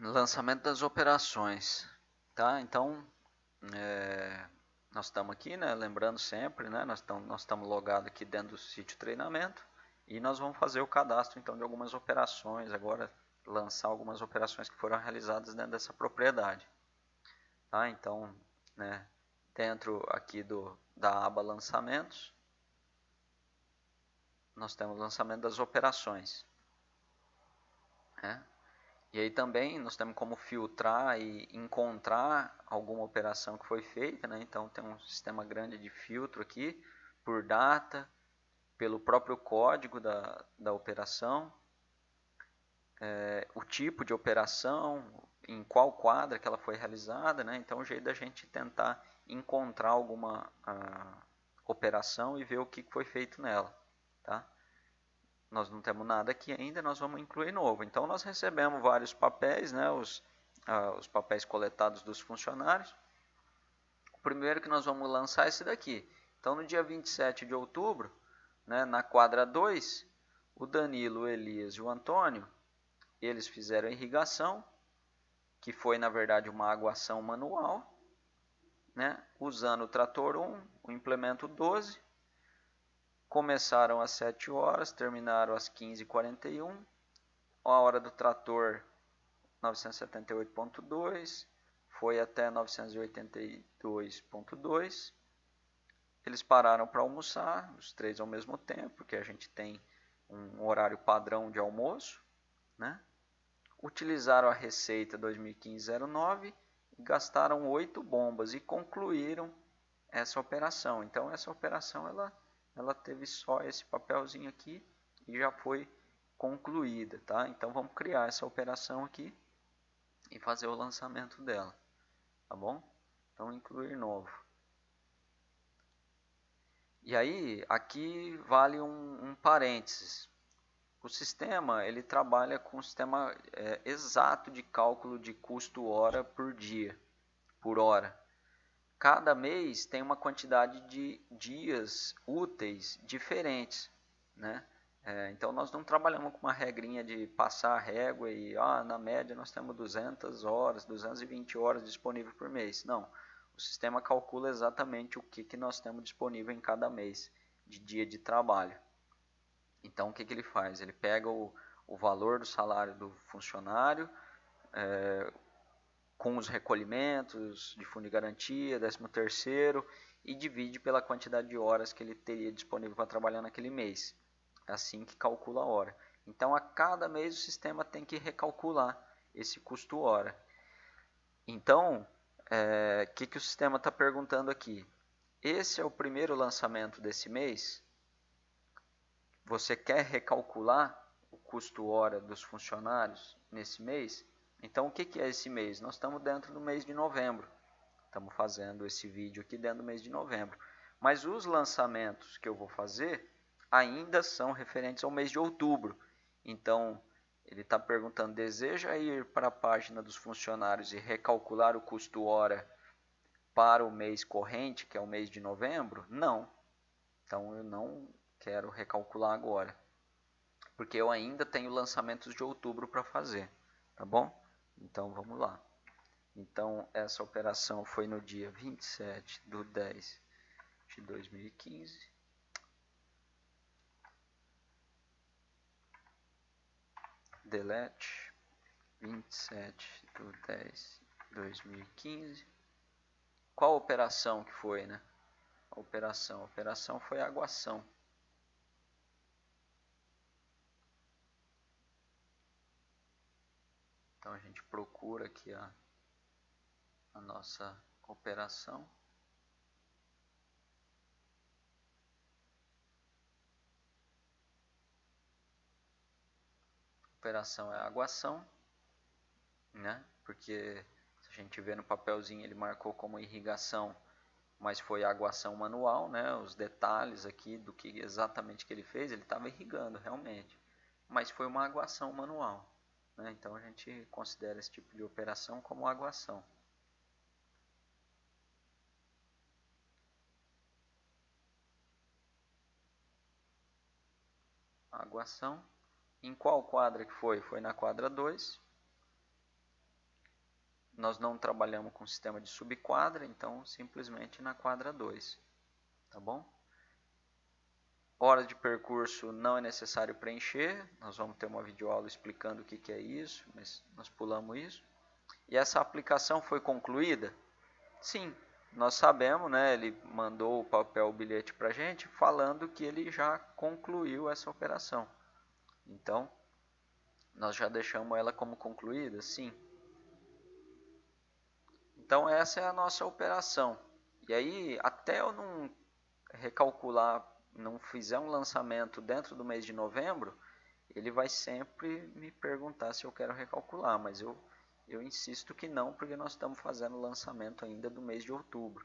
Lançamento das operações, tá? Então, nós estamos aqui, né? Lembrando sempre, né? Nós estamos logados aqui dentro do sítio treinamento e nós vamos fazer o cadastro então de algumas operações agora, lançar algumas operações que foram realizadas dentro dessa propriedade, tá? Então, né? Dentro aqui da aba lançamentos, nós temos o lançamento das operações, né? E aí também nós temos como filtrar e encontrar alguma operação que foi feita, né? Então tem um sistema grande de filtro aqui, por data, pelo próprio código da operação, o tipo de operação, em qual quadra que ela foi realizada, né? Então o jeito da gente tentar encontrar alguma operação e ver o que foi feito nela, tá? Nós não temos nada aqui ainda, nós vamos incluir novo. Então nós recebemos vários papéis, né, os papéis coletados dos funcionários. O primeiro que nós vamos lançar é esse daqui. Então no dia 27 de outubro, né, na quadra 2, o Danilo, o Elias e o Antônio, eles fizeram a irrigação, que foi na verdade uma aguação manual, né, usando o trator 1, o implemento 12. Começaram às 7 horas, terminaram às 15h41. A hora do trator 978.2, foi até 982.2. Eles pararam para almoçar, os três ao mesmo tempo, porque a gente tem um horário padrão de almoço, né? Utilizaram a receita 2015-09 e gastaram 8 bombas e concluíram essa operação. Então essa operação ela teve só esse papelzinho aqui e já foi concluída, tá? Então vamos criar essa operação aqui e fazer o lançamento dela, tá bom? Então incluir novo. E aí aqui vale um parênteses. O sistema ele trabalha com um sistema exato de cálculo de custo hora por dia, por hora. Cada mês tem uma quantidade de dias úteis diferentes, né? Então nós não trabalhamos com uma regrinha de passar a régua e na média nós temos 200 horas, 220 horas disponível por mês. Não, o sistema calcula exatamente o que nós temos disponível em cada mês de dia de trabalho. Então o que ele faz? Ele pega o valor do salário do funcionário, com os recolhimentos de fundo de garantia, 13º, e divide pela quantidade de horas que ele teria disponível para trabalhar naquele mês. É assim que calcula a hora. Então, a cada mês o sistema tem que recalcular esse custo hora. Então, o que o sistema está perguntando aqui? Esse é o primeiro lançamento desse mês? Você quer recalcular o custo hora dos funcionários nesse mês? Então, o que é esse mês? Nós estamos dentro do mês de novembro. Estamos fazendo esse vídeo aqui dentro do mês de novembro. Mas os lançamentos que eu vou fazer ainda são referentes ao mês de outubro. Então, ele está perguntando, deseja ir para a página dos funcionários e recalcular o custo hora para o mês corrente, que é o mês de novembro? Não. Então, eu não quero recalcular agora, porque eu ainda tenho lançamentos de outubro para fazer, tá bom? Então, vamos lá. Então, essa operação foi no dia 27/10/2015. Delete 27/10/2015. Qual operação que foi, né? A operação foi a aguação. Então a gente procura aqui a nossa operação. A operação é a aguação, né? Porque se a gente vê no papelzinho ele marcou como irrigação, mas foi aguação manual, né? Os detalhes aqui do que exatamente que ele fez, ele estava irrigando realmente, mas foi uma aguação manual, né? Então a gente considera esse tipo de operação como aguação. Aguação. Em qual quadra que foi? Foi na quadra 2. nós não trabalhamos com sistema de subquadra, então simplesmente na quadra 2, tá bom? Horas de percurso não é necessário preencher, nós vamos ter uma videoaula explicando o que é isso, mas nós pulamos isso. E essa aplicação foi concluída? Sim, nós sabemos, né? Ele mandou o papel, o bilhete para a gente, falando que ele já concluiu essa operação. Então, nós já deixamos ela como concluída? Sim. Então, essa é a nossa operação. E aí, até eu não recalcular, não fizer um lançamento dentro do mês de novembro, ele vai sempre me perguntar se eu quero recalcular, mas eu insisto que não, porque nós estamos fazendo o lançamento ainda do mês de outubro,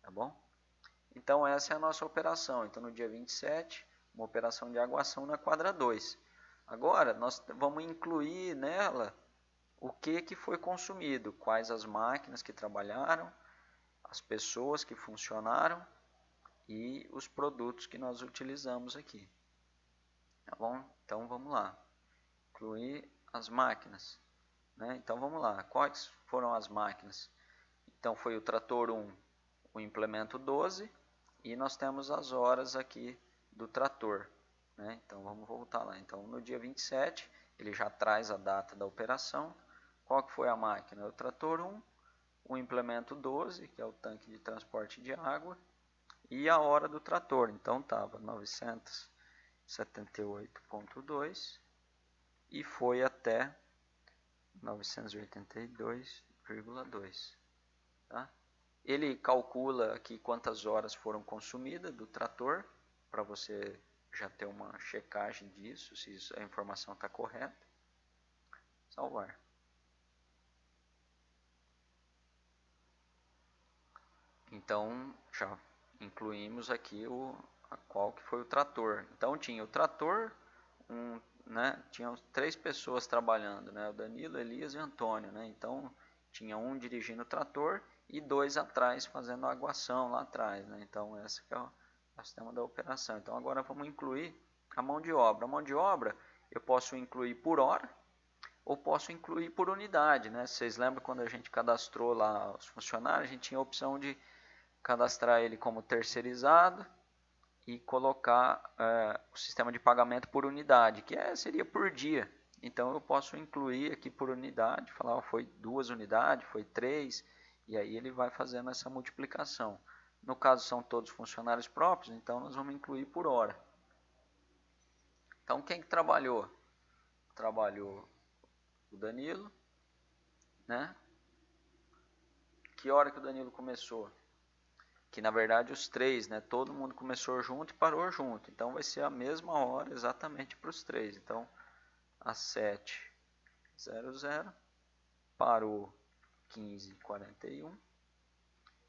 tá bom? Então essa é a nossa operação. Então no dia 27, uma operação de aguação na quadra 2. Agora nós vamos incluir nela o que foi consumido, quais as máquinas que trabalharam, as pessoas que funcionaram e os produtos que nós utilizamos aqui. Tá bom? Então vamos lá. Incluir as máquinas. Né? Então vamos lá. Quais foram as máquinas? Então foi o trator 1, o implemento 12 e nós temos as horas aqui do trator. Né? Então vamos voltar lá. Então no dia 27 ele já traz a data da operação. Qual que foi a máquina? O trator 1, o implemento 12, que é o tanque de transporte de água, e a hora do trator. Então estava 978,2 e foi até 982,2. Tá? Ele calcula aqui quantas horas foram consumidas do trator, para você já ter uma checagem disso, se a informação está correta. Salvar. Então já incluímos aqui qual que foi o trator. Então tinha o trator, né, tinha 3 pessoas trabalhando, né, o Danilo, Elias e Antônio. Né, então tinha um dirigindo o trator e 2 atrás fazendo a aguação lá atrás. Né, então esse que é o sistema da operação. Então agora vamos incluir a mão de obra. A mão de obra eu posso incluir por hora ou posso incluir por unidade. Né? Vocês lembram quando a gente cadastrou lá os funcionários, a gente tinha a opção de cadastrar ele como terceirizado e colocar o sistema de pagamento por unidade, que seria por dia. Então eu posso incluir aqui por unidade, falar foi 2 unidades, foi 3, e aí ele vai fazendo essa multiplicação. No caso são todos funcionários próprios, então nós vamos incluir por hora. Então quem que trabalhou? Trabalhou o Danilo, né? Que hora que o Danilo começou? Que na verdade os 3, né? Todo mundo começou junto e parou junto. Então vai ser a mesma hora exatamente para os 3. Então às 7h00 parou 15h41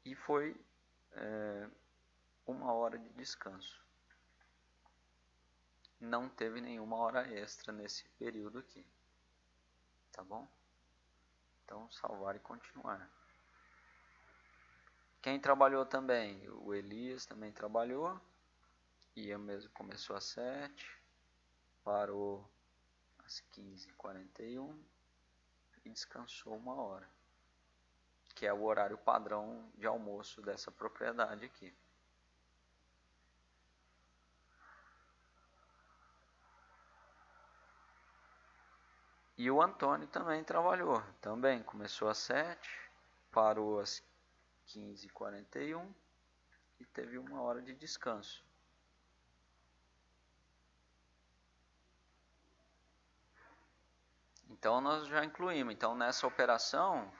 e foi 1 hora de descanso. Não teve nenhuma hora extra nesse período aqui. Tá bom? Então salvar e continuar. Quem trabalhou também? O Elias também trabalhou. Ia mesmo, começou às 7, parou às 15h41 e descansou 1 hora. Que é o horário padrão de almoço dessa propriedade aqui. E o Antônio também trabalhou. Também começou às 7, parou às 15h41 e teve 1 hora de descanso. Então nós já incluímos. Então nessa operação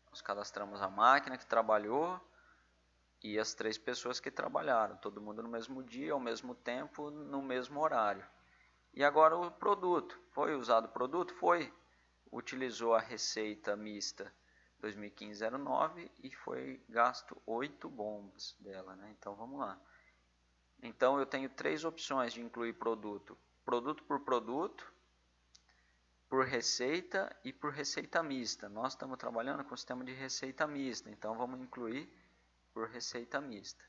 nós cadastramos a máquina que trabalhou e as 3 pessoas que trabalharam, todo mundo no mesmo dia, ao mesmo tempo, no mesmo horário. E agora o produto. Foi usado o produto? Foi. Utilizou a receita mista 2015-09 e foi gasto 8 bombas dela. Né? Então vamos lá. Então eu tenho 3 opções de incluir produto. Produto por produto, por receita e por receita mista. Nós estamos trabalhando com o sistema de receita mista, então vamos incluir por receita mista.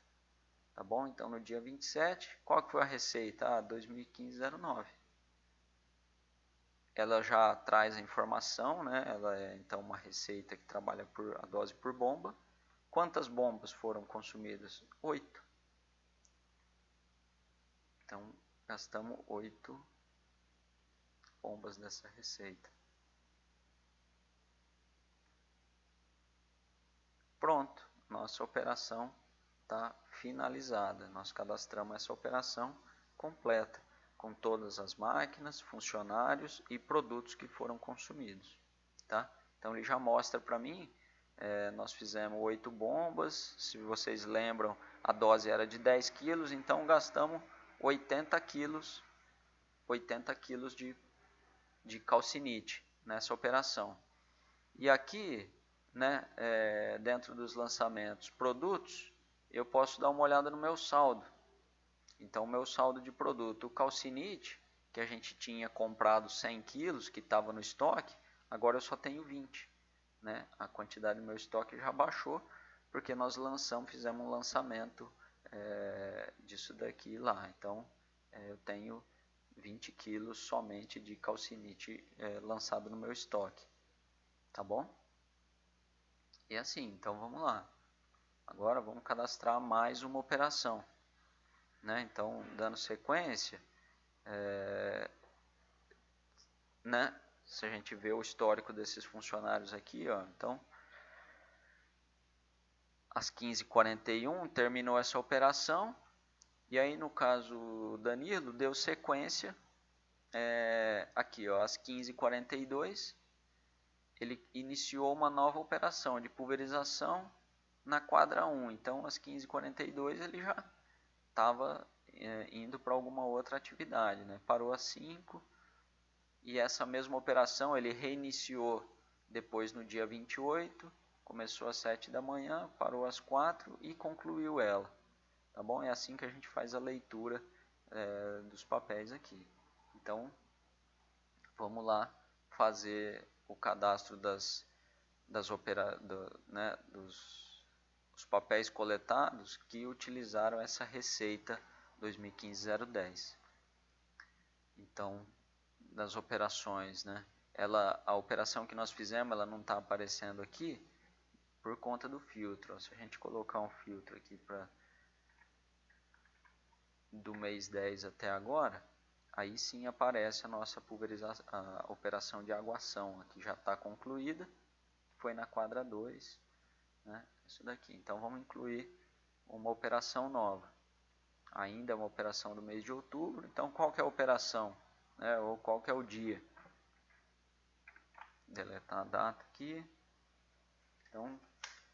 Tá bom? Então no dia 27, qual que foi a receita? 2015-09. ela já traz a informação, né? Ela é então uma receita que trabalha por a dose por bomba. Quantas bombas foram consumidas? 8. Então, gastamos 8 bombas dessa receita. Pronto, nossa operação está finalizada. Nós cadastramos essa operação completa, com todas as máquinas, funcionários e produtos que foram consumidos. Tá? Então ele já mostra para mim, nós fizemos 8 bombas, se vocês lembram, a dose era de 10 quilos, então gastamos 80 quilos de calcinite nessa operação. E aqui, né, dentro dos lançamentos produtos, eu posso dar uma olhada no meu saldo. Então, o meu saldo de produto, o calcinite, que a gente tinha comprado 100 quilos, que estava no estoque, agora eu só tenho 20. Né? A quantidade do meu estoque já baixou, porque nós fizemos um lançamento disso daqui lá. Então, eu tenho 20 quilos somente de calcinite lançado no meu estoque. Tá bom? E assim, então vamos lá. Agora vamos cadastrar mais uma operação. Né? Então, dando sequência, né? Se a gente vê o histórico desses funcionários aqui, ó, então, às 15h41 terminou essa operação, e aí no caso Danilo deu sequência, aqui ó, às 15h42, ele iniciou uma nova operação de pulverização na quadra 1, então às 15h42 ele já estava indo para alguma outra atividade, né? Parou às 5, e essa mesma operação ele reiniciou depois no dia 28, começou às 7 da manhã, parou às 4 e concluiu ela. Tá bom? É assim que a gente faz a leitura dos papéis aqui. Então, vamos lá fazer o cadastro dos papéis coletados que utilizaram essa receita 2015-010. Então, das operações, né? A operação que nós fizemos, ela não está aparecendo aqui por conta do filtro. Se a gente colocar um filtro aqui do mês 10 até agora, aí sim aparece a nossa a operação de aguação, aqui já está concluída, foi na quadra 2, né? Isso daqui. Então vamos incluir uma operação nova. Ainda é uma operação do mês de outubro, então qual que é a operação? Ou qual que é o dia? Deletar a data aqui. Então,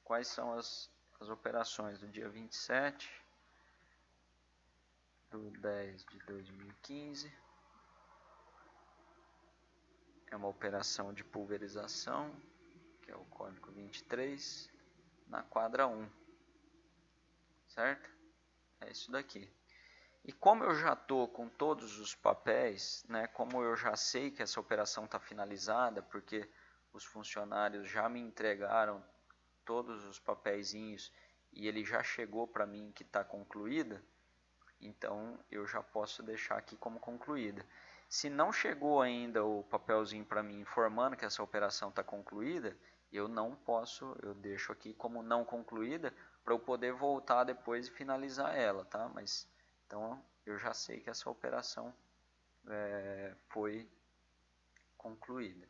quais são as operações do dia 27/10/2015? É uma operação de pulverização, que é o código 23, na quadra 1. Certo? É isso daqui. E como eu já estou com todos os papéis, né, como eu já sei que essa operação está finalizada, porque os funcionários já me entregaram todos os papeizinhos e ele já chegou para mim que está concluída, então eu já posso deixar aqui como concluída. Se não chegou ainda o papelzinho para mim informando que essa operação está concluída, eu não posso, eu deixo aqui como não concluída para eu poder voltar depois e finalizar ela, tá? Mas então eu já sei que essa operação foi concluída.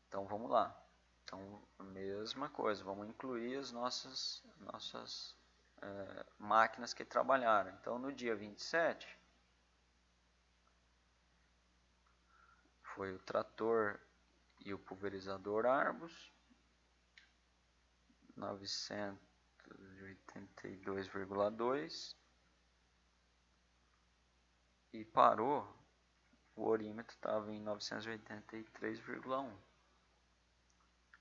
Então vamos lá. Então a mesma coisa, vamos incluir as nossas máquinas que trabalharam. Então no dia 27 foi o trator e o pulverizador Arbus, 982,2, e parou, o orímetro estava em 983,1,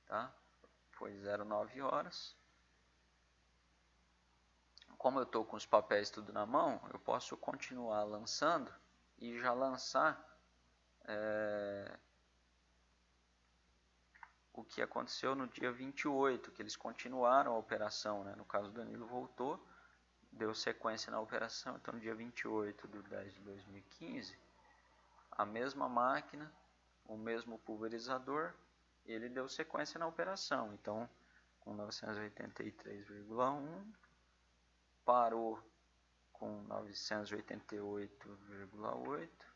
tá? Foi 09 horas. Como eu estou com os papéis tudo na mão, eu posso continuar lançando e já lançar o que aconteceu no dia 28, que eles continuaram a operação, né? No caso, o Danilo voltou deu sequência na operação. Então, no dia 28/10/2015, a mesma máquina, o mesmo pulverizador, ele deu sequência na operação. Então, com 983,1, parou com 988,8.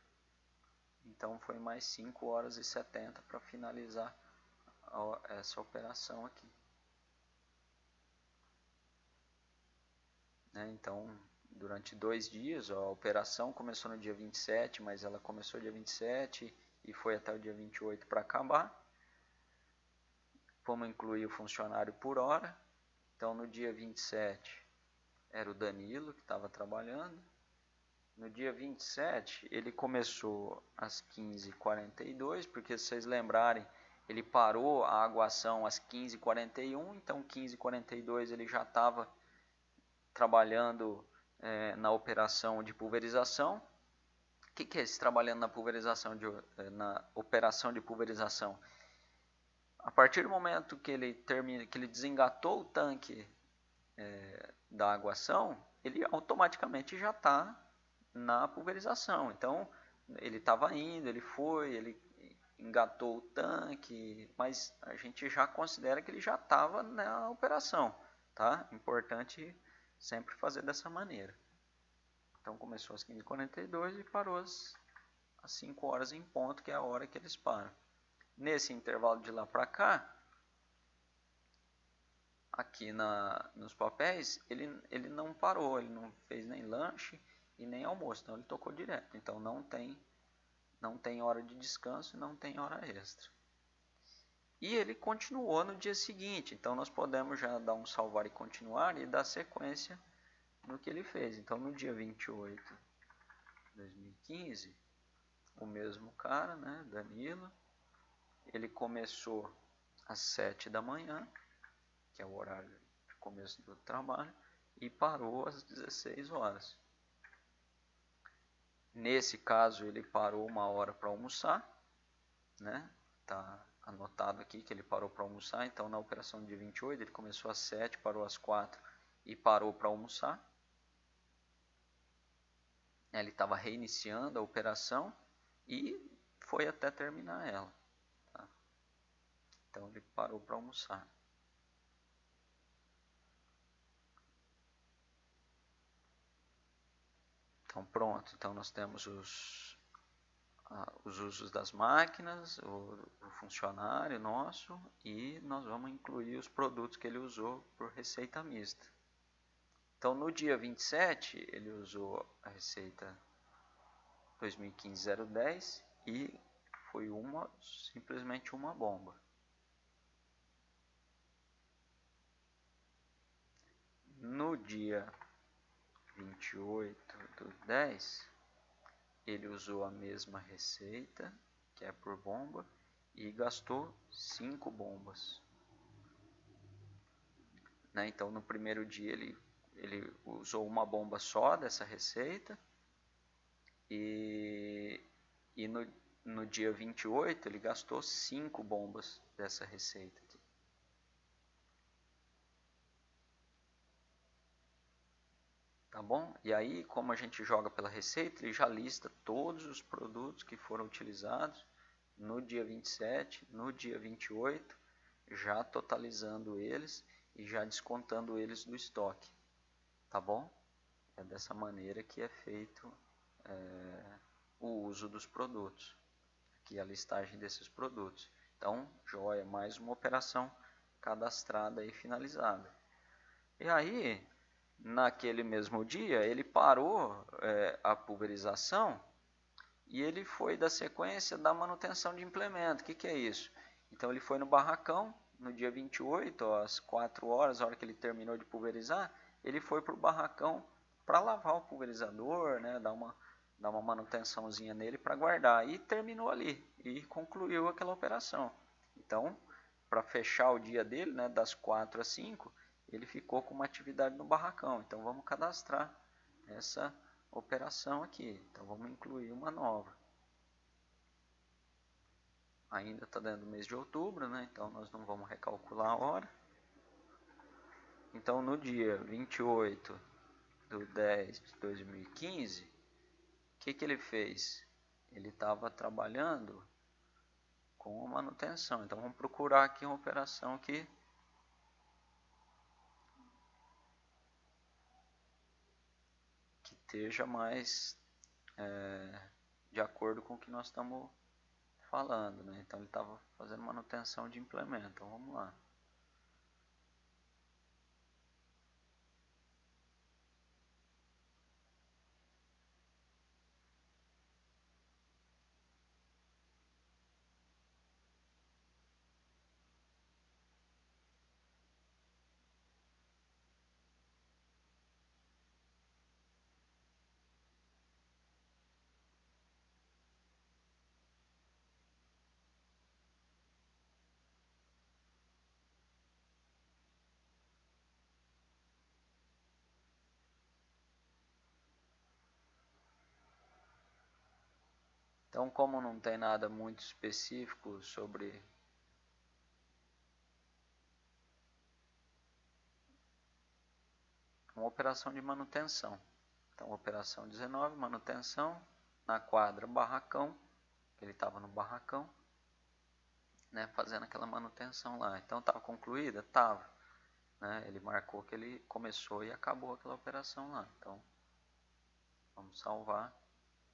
Então, foi mais 5 horas e 70 para finalizar essa operação aqui. Então, durante 2 dias, a operação começou no dia 27, mas ela começou dia 27 e foi até o dia 28 para acabar. Vamos incluir o funcionário por hora. Então, no dia 27 era o Danilo que estava trabalhando. No dia 27 ele começou às 15h42, porque se vocês lembrarem, ele parou a aguação às 15h41, então 15h42 ele já estava trabalhando na operação de pulverização. O que é esse trabalhando na operação de pulverização? A partir do momento que ele desengatou o tanque da aguação, ele automaticamente já está na pulverização. Então, ele estava indo, ele foi, ele engatou o tanque, mas a gente já considera que ele já estava na operação, tá? Importante sempre fazer dessa maneira. Então, começou às 15h42 e parou às 5 horas em ponto, que é a hora que eles param. Nesse intervalo de lá para cá, aqui nos papéis, ele não parou, ele não fez nem lanche e nem almoço, então ele tocou direto. Então não tem hora de descanso e não tem hora extra. E ele continuou no dia seguinte, então nós podemos já dar um salvar e continuar e dar sequência no que ele fez. Então no dia 28/2015, o mesmo cara, né, Danilo, ele começou às 7 da manhã, que é o horário de começo do trabalho, e parou às 16 horas. Nesse caso, ele parou 1 hora para almoçar, né? Tá anotado aqui que ele parou para almoçar. Então, na operação de 28, ele começou às 7, parou às 4 e parou para almoçar. Ele estava reiniciando a operação e foi até terminar ela. Tá? Então, ele parou para almoçar. Então, pronto. Então, nós temos os usos das máquinas, o funcionário nosso, e nós vamos incluir os produtos que ele usou por receita mista. Então, no dia 27, ele usou a receita 2015-010 e foi simplesmente uma bomba. No dia 28/10, ele usou a mesma receita, que é por bomba, e gastou 5 bombas. Então, no primeiro dia, ele usou uma bomba só dessa receita, e no dia 28, ele gastou 5 bombas dessa receita aqui. Tá bom? E aí, como a gente joga pela receita, ele já lista todos os produtos que foram utilizados no dia 27, no dia 28, já totalizando eles e já descontando eles do estoque. Tá bom? É dessa maneira que é feito o uso dos produtos. Aqui a listagem desses produtos. Então, joia, mais uma operação cadastrada e finalizada. E aí, naquele mesmo dia, ele parou a pulverização e ele foi da sequência da manutenção de implemento. O que é isso? Então, ele foi no barracão, no dia 28, às 4 horas, a hora que ele terminou de pulverizar, ele foi para o barracão para lavar o pulverizador, né, dar uma manutençãozinha nele para guardar. E terminou ali, e concluiu aquela operação. Então, para fechar o dia dele, né, das 4 às 5, ele ficou com uma atividade no barracão. Então, vamos cadastrar essa operação aqui. Então, vamos incluir uma nova. Ainda está dentro do mês de outubro, né? Então, nós não vamos recalcular a hora. Então, no dia 28 do 10 de 2015, o que ele fez? Ele estava trabalhando com a manutenção. Então vamos procurar aqui uma operação que esteja mais de acordo com o que nós estamos falando, né? Então ele estava fazendo manutenção de implemento. Então vamos lá. Então, como não tem nada muito específico sobre uma operação de manutenção. Então, operação 19, manutenção, na quadra barracão, ele estava no barracão, né, fazendo aquela manutenção lá. Então, estava concluída? Estava. Né, ele marcou que ele começou e acabou aquela operação lá. Então, vamos salvar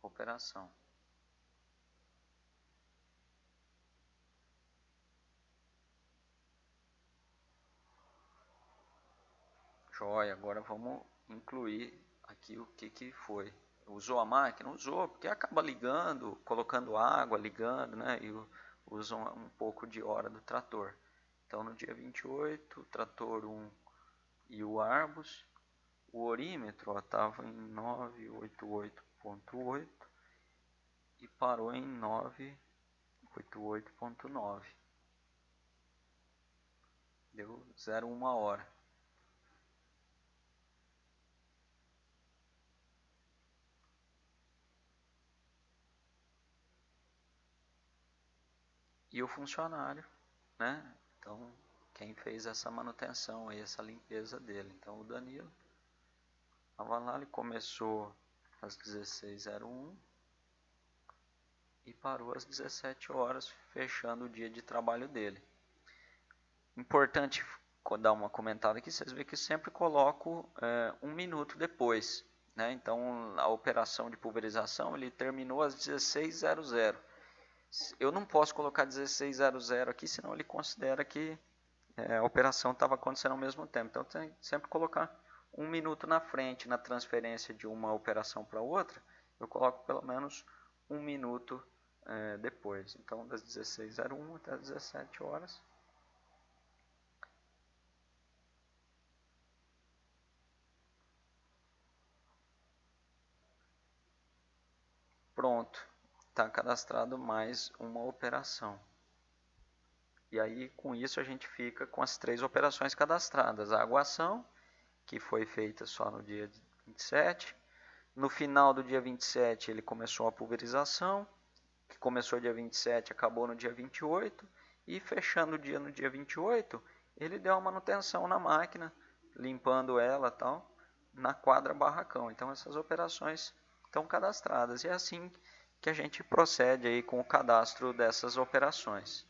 a operação. Joia, agora vamos incluir aqui o que foi. Usou a máquina? Usou, porque acaba ligando, colocando água, ligando, né? E usa um pouco de hora do trator. Então no dia 28, o trator 1 e o Arbus, o orímetro estava em 988.8 e parou em 988.9. Deu 0,1 hora. E o funcionário, né? Então, quem fez essa manutenção e essa limpeza dele. Então, o Danilo estava lá, ele começou às 16h01 e parou às 17 horas, fechando o dia de trabalho dele. Importante dar uma comentada aqui, vocês veem que sempre coloco 1 minuto depois. Né? Então, a operação de pulverização ele terminou às 16h00. Eu não posso colocar 16h00 aqui, senão ele considera que a operação estava acontecendo ao mesmo tempo. Então tem que sempre colocar 1 minuto na frente na transferência de uma operação para outra. Eu coloco pelo menos 1 minuto depois. Então das 16h01 até as 17 horas. Pronto, está cadastrado mais uma operação. E aí, com isso, a gente fica com as 3 operações cadastradas. A aguação, que foi feita só no dia 27. No final do dia 27, ele começou a pulverização, que começou dia 27, acabou no dia 28. E fechando o dia no dia 28, ele deu uma manutenção na máquina, limpando ela tal, na quadra barracão. Então, essas operações estão cadastradas. E é assim que a gente procede aí com o cadastro dessas operações.